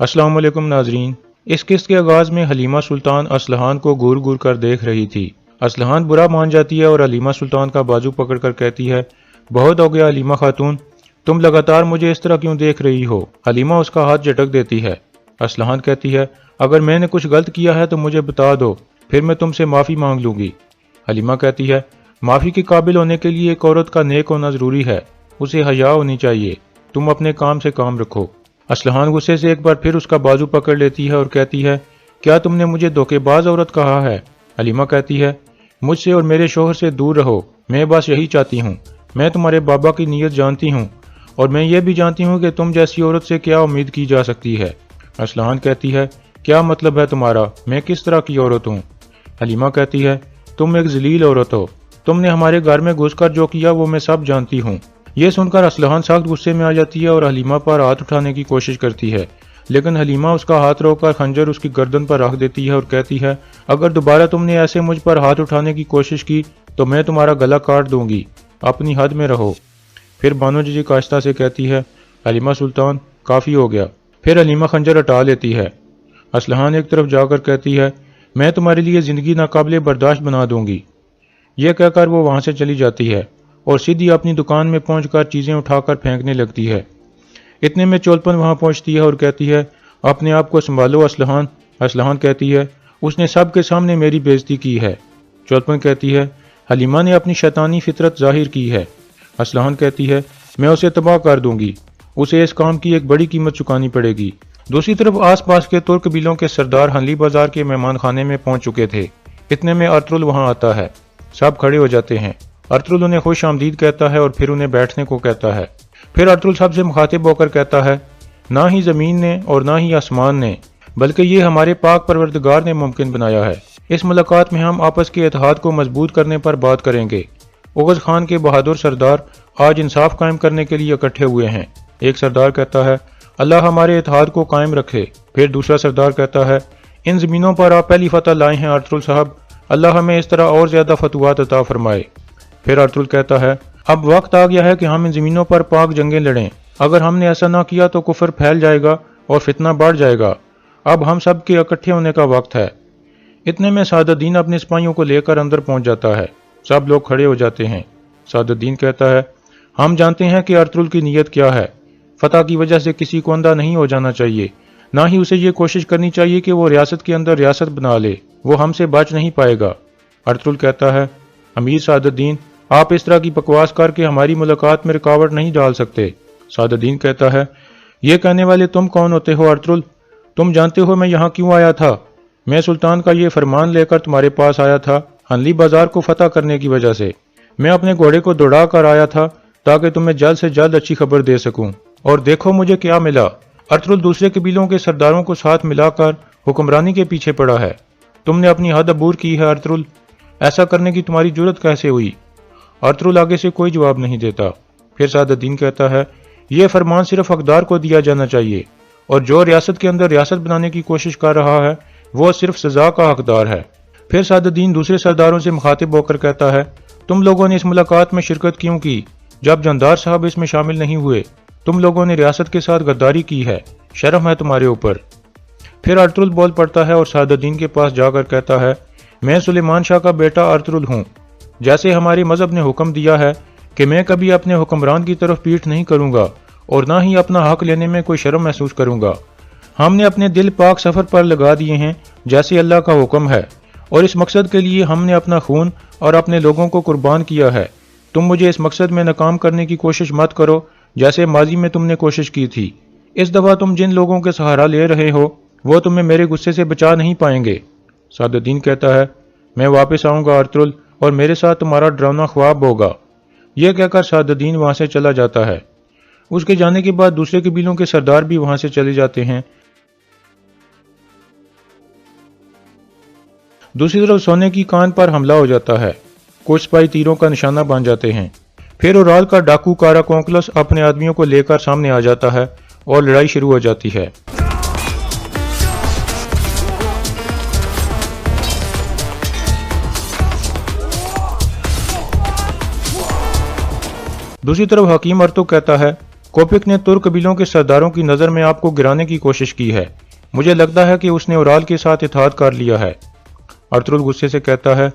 السلام علیکم ناظرین۔ اس قسط کے آغاز میں حلیمہ سلطان اسلحان کو گور گور کر دیکھ رہی تھی۔ اسلحان برا مان جاتی ہے اور حلیمہ سلطان کا بازو پکڑ کر کہتی ہے، بہت ہو گیا حلیمہ خاتون، تم لگاتار مجھے اس طرح کیوں دیکھ رہی ہو؟ حلیمہ اس کا ہاتھ جھٹک دیتی ہے۔ اسلحان کہتی ہے، اگر میں نے کچھ غلط کیا ہے تو مجھے بتا دو، پھر میں تم سے معافی مانگ لوں گی۔ حلیمہ کہتی ہے، معافی کے قابل ہونے کے لیے ایک عورت کا نیک ہونا ضروری ہے، اسے حیا ہونی چاہیے، تم اپنے کام سے کام رکھو۔ اسلحان غصے سے ایک بار پھر اس کا بازو پکڑ لیتی ہے اور کہتی ہے، کیا تم نے مجھے دھوکے باز عورت کہا ہے؟ حلیمہ کہتی ہے، مجھ سے اور میرے شوہر سے دور رہو، میں بس یہی چاہتی ہوں۔ میں تمہارے بابا کی نیت جانتی ہوں اور میں یہ بھی جانتی ہوں کہ تم جیسی عورت سے کیا امید کی جا سکتی ہے۔ اسلحان کہتی ہے، کیا مطلب ہے تمہارا؟ میں کس طرح کی عورت ہوں؟ حلیمہ کہتی ہے، تم ایک ذلیل عورت ہو، تم نے ہمارے گھر میں گھس کر جو کیا وہ میں سب جانتی ہوں۔ یہ سن کر اسلحان سخت غصے میں آ جاتی ہے اور حلیمہ پر ہاتھ اٹھانے کی کوشش کرتی ہے، لیکن حلیمہ اس کا ہاتھ روک کر خنجر اس کی گردن پر رکھ دیتی ہے اور کہتی ہے، اگر دوبارہ تم نے ایسے مجھ پر ہاتھ اٹھانے کی کوشش کی تو میں تمہارا گلا کاٹ دوں گی، اپنی حد میں رہو۔ پھر بانو جی آہستہ سے کہتی ہے، حلیمہ سلطان کافی ہو گیا۔ پھر حلیمہ خنجر ہٹا لیتی ہے۔ اسلحان ایک طرف جا کر کہتی ہے، میں تمہارے لیے زندگی ناقابل برداشت بنا دوں گی۔ یہ کہہ کر وہ وہاں سے چلی جاتی ہے اور سیدھی اپنی دکان میں پہنچ کر چیزیں اٹھا کر پھینکنے لگتی ہے۔ اتنے میں چولپن وہاں پہنچتی ہے اور کہتی ہے، اپنے آپ کو سنبھالو اسلحان۔ اسلحان کہتی ہے، اس نے سب کے سامنے میری بےعزتی کی ہے۔ چولپن کہتی ہے، حلیمہ نے اپنی شیطانی فطرت ظاہر کی ہے۔ اسلحان کہتی ہے، میں اسے تباہ کر دوں گی، اسے اس کام کی ایک بڑی قیمت چکانی پڑے گی۔ دوسری طرف آس پاس کے ترک قبیلوں کے سردار ہنلی بازار کے مہمان خانے میں پہنچ چکے تھے۔ اتنے میں ارطغرل وہاں آتا ہے۔ سب کھڑے ہو جاتے ہیں۔ ارطغرل انہیں خوش آمدید کہتا ہے اور پھر انہیں بیٹھنے کو کہتا ہے۔ پھر ارطغرل سب سے مخاطب ہو کر کہتا ہے، نہ ہی زمین نے اور نہ ہی آسمان نے، بلکہ یہ ہمارے پاک پروردگار نے ممکن بنایا ہے۔ اس ملاقات میں ہم آپس کے اتحاد کو مضبوط کرنے پر بات کریں گے۔ اوغز خان کے بہادر سردار آج انصاف قائم کرنے کے لیے اکٹھے ہوئے ہیں۔ ایک سردار کہتا ہے، اللہ ہمارے اتحاد کو قائم رکھے۔ پھر دوسرا سردار کہتا ہے، ان زمینوں پر آپ پہلی فتح لائے ہیں ارطغرل صاحب، اللہ ہمیں اس طرح اور زیادہ فتوحات عطا فرمائے۔ پھر ارطغرل کہتا ہے، اب وقت آ گیا ہے کہ ہم ان زمینوں پر پاک جنگیں لڑیں۔ اگر ہم نے ایسا نہ کیا تو کفر پھیل جائے گا اور فتنہ بڑھ جائے گا۔ اب ہم سب کے اکٹھے ہونے کا وقت ہے۔ اتنے میں سعد الدین اپنے سپاہیوں کو لے کر اندر پہنچ جاتا ہے۔ سب لوگ کھڑے ہو جاتے ہیں۔ سعد الدین کہتا ہے، ہم جانتے ہیں کہ ارطغرل کی نیت کیا ہے۔ فتح کی وجہ سے کسی کو اندھا نہیں ہو جانا چاہیے، نہ ہی اسے یہ کوشش کرنی چاہیے کہ وہ ریاست کے اندر ریاست بنا لے، وہ ہم سے بچ نہیں پائے گا۔ ارطغرل کہتا ہے، امیر سعد الدین، آپ اس طرح کی بکواس کر کے ہماری ملاقات میں رکاوٹ نہیں ڈال سکتے۔ سعد الدین کہتا ہے، یہ کہنے والے تم کون ہوتے ہو ارطغرل؟ تم جانتے ہو میں یہاں کیوں آیا تھا؟ میں سلطان کا یہ فرمان لے کر تمہارے پاس آیا تھا، ہنلی بازار کو فتح کرنے کی وجہ سے۔ میں اپنے گھوڑے کو دوڑا کر آیا تھا تاکہ تمہیں جلد سے جلد اچھی خبر دے سکوں، اور دیکھو مجھے کیا ملا۔ ارطغرل دوسرے قبیلوں کے سرداروں کو ساتھ ملا کر حکمرانی کے پیچھے پڑا ہے۔ تم نے اپنی حد عبور کی ہے ارطغرل، ایسا کرنے کی تمہاری جرت کیسے ہوئی؟ ارطغرل آگے سے کوئی جواب نہیں دیتا۔ پھر سعد الدین کہتا ہے، یہ فرمان صرف حقدار کو دیا جانا چاہیے، اور جو ریاست کے اندر ریاست بنانے کی کوشش کر رہا ہے وہ صرف سزا کا حقدار ہے۔ پھر سعد الدین دوسرے سرداروں سے مخاطب ہو کر کہتا ہے، تم لوگوں نے اس ملاقات میں شرکت کیوں کی جب جاندار صاحب اس میں شامل نہیں ہوئے؟ تم لوگوں نے ریاست کے ساتھ غداری کی ہے، شرم ہے تمہارے اوپر۔ پھر ارطغرل بول پڑتا ہے اور سعد الدین کے پاس جا کر کہتا ہے، میں سلیمان شاہ کا بیٹا ارطغرل ہوں۔ جیسے ہمارے مذہب نے حکم دیا ہے کہ میں کبھی اپنے حکمران کی طرف پیٹھ نہیں کروں گا اور نہ ہی اپنا حق لینے میں کوئی شرم محسوس کروں گا۔ ہم نے اپنے دل پاک سفر پر لگا دیے ہیں جیسے اللہ کا حکم ہے، اور اس مقصد کے لیے ہم نے اپنا خون اور اپنے لوگوں کو قربان کیا ہے۔ تم مجھے اس مقصد میں ناکام کرنے کی کوشش مت کرو جیسے ماضی میں تم نے کوشش کی تھی۔ اس دفعہ تم جن لوگوں کے سہارا لے رہے ہو وہ تمہیں میرے غصے سے بچا نہیں پائیں گے۔ سعد الدین کہتا ہے، میں واپس آؤں گا ارطغرل، اور میرے ساتھ تمہارا ڈراؤنا خواب ہوگا۔ یہ کہہ کر سعد الدین وہاں سے چلا جاتا ہے۔ اس کے جانے کے بعد دوسرے قبیلوں کے سردار بھی وہاں سے چلے جاتے ہیں۔ دوسری طرف سونے کی کان پر حملہ ہو جاتا ہے۔ کچھ سپاہی تیروں کا نشانہ بن جاتے ہیں۔ پھر اورال کا ڈاکو کارا کونکلس اپنے آدمیوں کو لے کر سامنے آ جاتا ہے اور لڑائی شروع ہو جاتی ہے۔ دوسری طرف حکیم ارطغرل کہتا ہے، کوپک نے ترک قبیلوں کے سرداروں کی نظر میں آپ کو گرانے کی کوشش کی ہے۔ مجھے لگتا ہے کہ اس نے اورال کے ساتھ اتحاد کر لیا ہے۔ ارطغرل غصے سے کہتا ہے،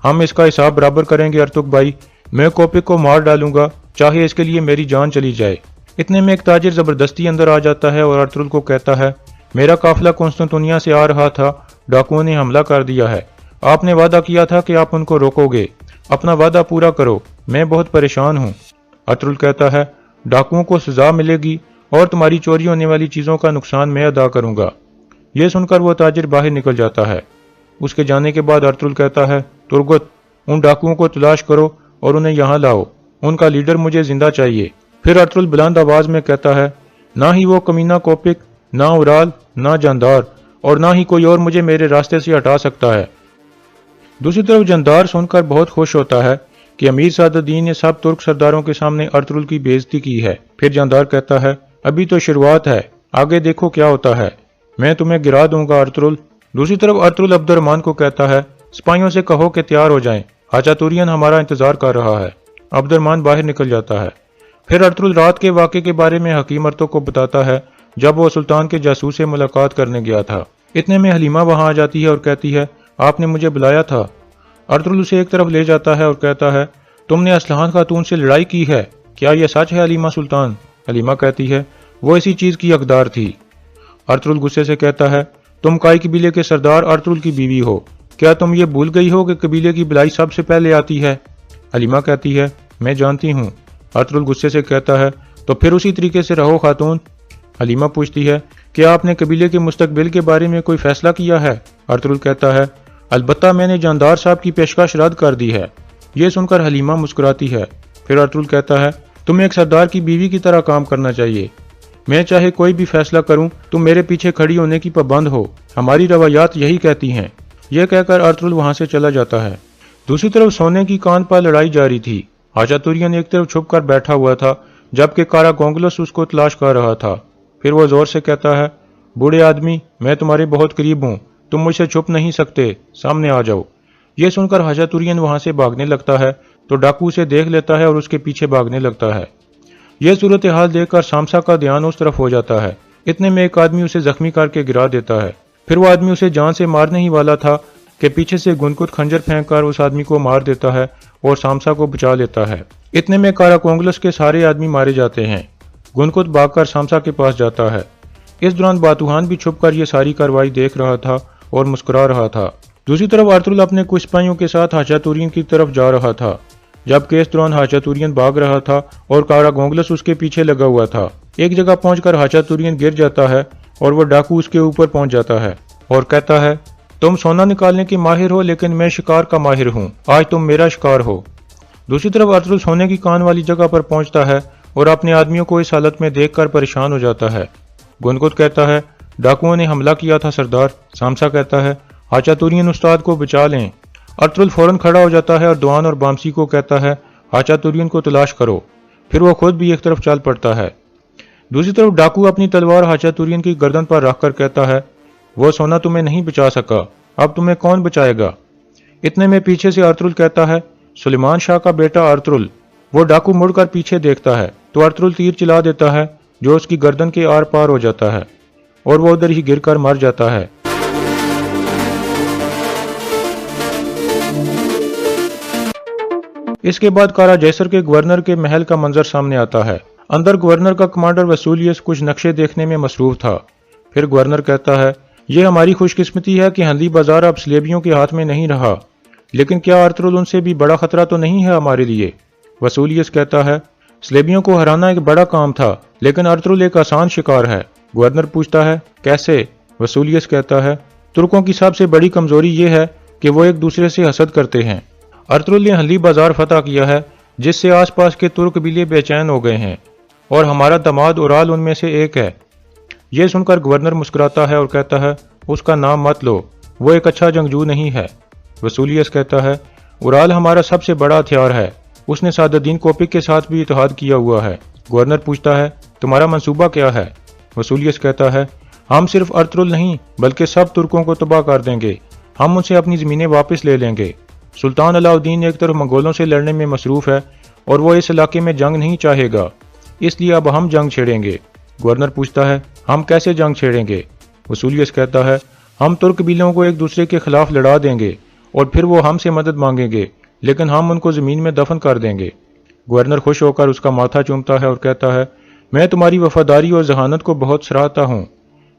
ہم اس کا حساب برابر کریں گے ارتک بھائی، میں کوپک کو مار ڈالوں گا، چاہے اس کے لیے میری جان چلی جائے۔ اتنے میں ایک تاجر زبردستی اندر آ جاتا ہے اور ارطغرل کو کہتا ہے، میرا قافلہ قسطنطنیہ سے آ رہا تھا، ڈاکوؤں نے حملہ کر دیا ہے، آپ نے وعدہ کیا تھا کہ آپ ان کو روکو گے، اپنا وعدہ پورا کرو، میں بہت پریشان ہوں۔ ارطغرل کہتا ہے، ڈاکوؤں کو سزا ملے گی اور تمہاری چوری ہونے والی چیزوں کا نقصان میں ادا کروں گا۔ یہ سن کر وہ تاجر باہر نکل جاتا ہے۔ اس کے جانے کے بعد ارطغرل کہتا ہے، ترگت، ان ڈاکوؤں کو تلاش کرو اور انہیں یہاں لاؤ، ان کا لیڈر مجھے زندہ چاہیے۔ پھر ارطغرل بلند آواز میں کہتا ہے، نہ ہی وہ کمینہ کوپک، نہ اورال، نہ جاندار، اور نہ ہی کوئی اور مجھے میرے راستے سے ہٹا سکتا ہے۔ دوسری طرف جاندار سن کر بہت خوش ہوتا ہے کہ امیر سعد الدین نے سب ترک سرداروں کے سامنے ارطغرل کی بے عزتی کی ہے۔ پھر جاندار کہتا ہے، ابھی تو شروعات ہے، آگے دیکھو کیا ہوتا ہے، میں تمہیں گرا دوں گا ارطغرل۔ دوسری طرف ارطغرل عبد الرحمن کو کہتا ہے، سپاہیوں سے کہو کہ تیار ہو جائیں، حاجاتورین ہمارا انتظار کر رہا ہے۔ عبد الرحمن باہر نکل جاتا ہے۔ پھر ارطغرل رات کے واقعے کے بارے میں حکیم ارطغرل کو بتاتا ہے جب وہ سلطان کے جاسوس سے ملاقات کرنے گیا تھا۔ اتنے میں حلیمہ وہاں آ جاتی ہے اور کہتی ہے، آپ نے مجھے بلایا تھا۔ ارطغرل اسے ایک طرف لے جاتا ہے اور کہتا ہے، تم نے اسلحان خاتون سے لڑائی کی ہے، کیا یہ سچ ہے حلیمہ سلطان؟ حلیمہ کہتی ہے، وہ اسی چیز کی حقدار تھی۔ ارطغرل غصے سے کہتا ہے، تم کائی قبیلے کے سردار ارطغرل کی بیوی ہو، کیا تم یہ بھول گئی ہو کہ قبیلے کی بلائی سب سے پہلے آتی ہے؟ حلیمہ کہتی ہے، میں جانتی ہوں۔ ارطغرل غصے سے کہتا ہے، تو پھر اسی طریقے سے رہو خاتون۔ حلیمہ پوچھتی ہے، کیا آپ نے قبیلے کے مستقبل کے بارے میں کوئی فیصلہ کیا ہے؟ ارطغرل کہتا ہے، البتہ میں نے جاندار صاحب کی پیشکش رد کر دی ہے۔ یہ سن کر حلیمہ مسکراتی ہے۔ پھر ارطغرل کہتا ہے، تمہیں ایک سردار کی بیوی کی طرح کام کرنا چاہیے، میں چاہے کوئی بھی فیصلہ کروں تم میرے پیچھے کھڑی ہونے کی پابند ہو، ہماری روایات یہی کہتی ہیں۔ یہ کہہ کر ارطغرل وہاں سے چلا جاتا ہے۔ دوسری طرف سونے کی کان پر لڑائی جاری تھی۔ حاجاتورین ایک طرف چھپ کر بیٹھا ہوا تھا جبکہ کارا گونگلس اس کو تلاش کر رہا تھا۔ پھر وہ زور سے کہتا ہے، بوڑھے آدمی، میں تمہارے بہت قریب ہوں، تم مجھ سے چھپ نہیں سکتے، سامنے آ جاؤ۔ یہ سن کر حاجاتورین وہاں سے بھاگنے لگتا ہے تو ڈاکو اسے دیکھ لیتا ہے اور اس کے پیچھے بھاگنے لگتا ہے۔ یہ صورتحال دیکھ کر سامسا کا دھیان اس طرف ہو جاتا ہے۔ اتنے میں ایک آدمی اسے زخمی کر کے گرا دیتا ہے۔ پھر وہ آدمی اسے جان سے مارنے ہی والا تھا کہ پیچھے سے گنکت خنجر پھینک کر اس آدمی کو مار دیتا ہے اور سامسا کو بچا لیتا ہے۔ اتنے میں کارا کونگلس کے سارے آدمی مارے جاتے ہیں۔ گنکت بھاگ کر سامسا کے پاس جاتا ہے۔ اس دوران باتوہان بھی چھپ کر یہ ساری کارروائی دیکھ رہا تھا اور مسکرا رہا تھا۔ دوسری طرف ارطغرل اپنے کچھ سپاہیوں کے ساتھ حاجاتورین کی طرف جا رہا تھا جبکہ اس دوران حاجاتورین بھاگ رہا تھا اور کارا گونگلس اس کے پیچھے لگا ہوا تھا۔ ایک جگہ پہنچ کر حاجاتورین گر جاتا ہے اور وہ ڈاکو اس کے اوپر پہنچ جاتا ہے اور کہتا ہے، تم سونا نکالنے کے ماہر ہو لیکن میں شکار کا ماہر ہوں، آج تم میرا شکار ہو۔ دوسری طرف ارطغرل سونے کی کان والی جگہ پر پہنچتا ہے اور اپنے آدمیوں کو اس حالت میں دیکھ کر پریشان ہو جاتا ہے۔ گنکت کہتا ہے، ڈاکوؤں نے حملہ کیا تھا سردار۔ سامسا کہتا ہے، حاجاتورین استاد کو بچا لیں۔ ارطغرل فوراً کھڑا ہو جاتا ہے اور دوان اور بامسی کو کہتا ہے، حاجاتورین کو تلاش کرو۔ پھر وہ خود بھی ایک طرف چل پڑتا ہے۔ دوسری طرف ڈاکو اپنی تلوار حاجاتورین کی گردن پر رکھ کر کہتا ہے، وہ سونا تمہیں نہیں بچا سکا، اب تمہیں کون بچائے گا؟ اتنے میں پیچھے سے ارطغرل کہتا ہے، سلیمان شاہ کا بیٹا ارطغرل۔ وہ ڈاکو مڑ کر پیچھے دیکھتا ہے تو ارطغرل تیر چلا دیتا ہے جو اس کی گردن کے آر پار ہو جاتا ہے اور وہ ادھر ہی گر کر مر جاتا ہے۔ اس کے بعد کارا جیسر کے گورنر کے محل کا منظر سامنے آتا ہے۔ اندر گورنر کا کمانڈر وسولیس کچھ نقشے دیکھنے میں مصروف تھا۔ پھر گورنر کہتا ہے، یہ ہماری خوش قسمتی ہے کہ ہندی بازار اب سلیبیوں کے ہاتھ میں نہیں رہا، لیکن کیا ارطغرل ان سے بھی بڑا خطرہ تو نہیں ہے ہمارے لیے؟ وسولیس کہتا ہے، سلیبیوں کو ہرانا ایک بڑا کام تھا لیکن ارطغرل ایک آسان شکار ہے۔ گورنر پوچھتا ہے، کیسے؟ وسولیس کہتا ہے، ترکوں کی سب سے بڑی کمزوری یہ ہے کہ وہ ایک دوسرے سے حسد کرتے ہیں۔ ارطغرل نے ہندی بازار فتح کیا ہے جس سے آس پاس کے ترک قبیلے بے چین ہو گئے ہیں اور ہمارا داماد اورال ان میں سے ایک ہے۔ یہ سن کر گورنر مسکراتا ہے اور کہتا ہے، اس کا نام مت لو، وہ ایک اچھا جنگجو نہیں ہے۔ وسولیس کہتا ہے، اورال ہمارا سب سے بڑا ہتھیار ہے، اس نے سعد الدین کوپک کے ساتھ بھی اتحاد کیا ہوا ہے۔ گورنر پوچھتا ہے، تمہارا منصوبہ کیا ہے؟ وسولیس کہتا ہے، ہم صرف ارطغرل نہیں بلکہ سب ترکوں کو تباہ کر دیں گے، ہم ان سے اپنی زمینیں واپس لے لیں گے۔ سلطان علاؤ الدین ایک طرف منگولوں سے لڑنے میں مصروف ہے اور وہ اس علاقے میں جنگ نہیں چاہے گا، اس لیے اب ہم جنگ چھیڑیں گے۔ گورنر پوچھتا ہے ہم کیسے جنگ چھیڑیں گے؟ وسولیس کہتا ہے ہم ترک قبیلوں کو ایک دوسرے کے خلاف لڑا دیں گے اور پھر وہ ہم سے مدد مانگیں گے، لیکن ہم ان کو زمین میں دفن کر دیں گے۔ گورنر خوش ہو کر اس کا ماتھا چومتا ہے اور کہتا ہے میں تمہاری وفاداری اور ذہانت کو بہت سراہتا ہوں۔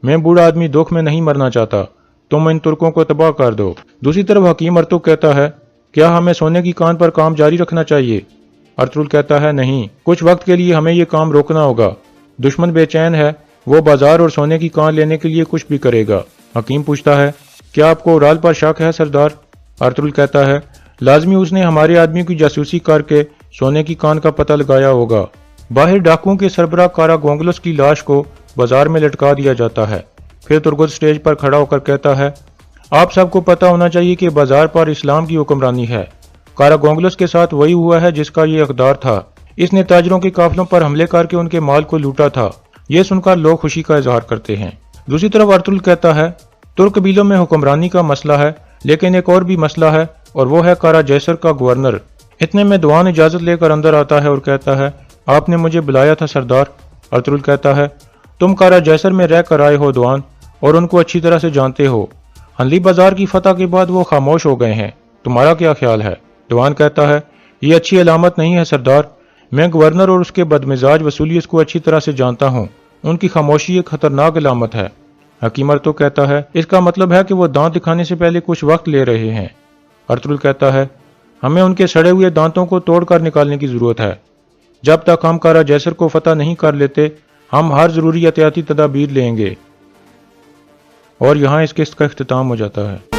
میں بوڑھا آدمی دکھ میں نہیں مرنا چاہتا، تم ان ترکوں کو تباہ کر دو۔ دوسری طرف حکیم ارطغرل کہتا ہے کیا ہمیں سونے کی کان پر کام جاری رکھنا چاہیے؟ ارطغرل کہتا ہے نہیں، کچھ وقت کے لیے ہمیں یہ کام روکنا ہوگا۔ دشمن بے چین ہے، وہ بازار اور سونے کی کان لینے کے لیے کچھ بھی کرے گا۔ حکیم پوچھتا ہے کیا آپ کو اورال پر شک ہے سردار؟ ارطغرل کہتا ہے لازمی اس نے ہمارے آدمی کی جاسوسی کر کے سونے کی کان کا پتہ لگایا ہوگا۔ باہر ڈاکوؤں کے سربراہ کاراگونگلس کی لاش کو بازار میں لٹکا دیا جاتا ہے۔ پھر ترگت سٹیج پر کھڑا ہو کر کہتا ہے آپ سب کو پتہ ہونا چاہیے کہ بازار پر اسلام کی حکمرانی ہے۔ کاراگونگلس کے ساتھ وہی ہوا ہے جس کا یہ اقدار تھا۔ اس نے تاجروں کے قافلوں پر حملے کر کے ان کے مال کو لوٹا تھا۔ یہ سن کر لوگ خوشی کا اظہار کرتے ہیں۔ دوسری طرف ارطغرل کہتا ہے ترک قبیلوں میں حکمرانی کا مسئلہ ہے، لیکن ایک اور بھی مسئلہ ہے اور وہ ہے کارا جیسر کا گورنر۔ اتنے میں دوان اجازت لے کر اندر آتا ہے اور کہتا ہے آپ نے مجھے بلایا تھا سردار؟ ارطغرل کہتا ہے تم کارا جیسر میں رہ کر آئے ہو دوان، اور ان کو اچھی طرح سے جانتے ہو۔ ہنلی بازار کی فتح کے بعد وہ خاموش ہو گئے ہیں، تمہارا کیا خیال ہے؟ دوان کہتا ہے یہ اچھی علامت نہیں ہے سردار، میں گورنر اور اس کے بدمزاج وسولیس کو اچھی طرح سے جانتا ہوں، ان کی خاموشی ایک خطرناک علامت ہے۔ حکیم ارطغرل کہتا ہے اس کا مطلب ہے کہ وہ دانت دکھانے سے پہلے کچھ وقت لے رہے ہیں۔ ارطغرل کہتا ہے ہمیں ان کے سڑے ہوئے دانتوں کو توڑ کر نکالنے کی ضرورت ہے۔ جب تک ہم کارا جیسر کو فتح نہیں کر لیتے ہم ہر ضروری احتیاطی تدابیر لیں گے۔ اور یہاں اس قسط کا اختتام ہو جاتا ہے۔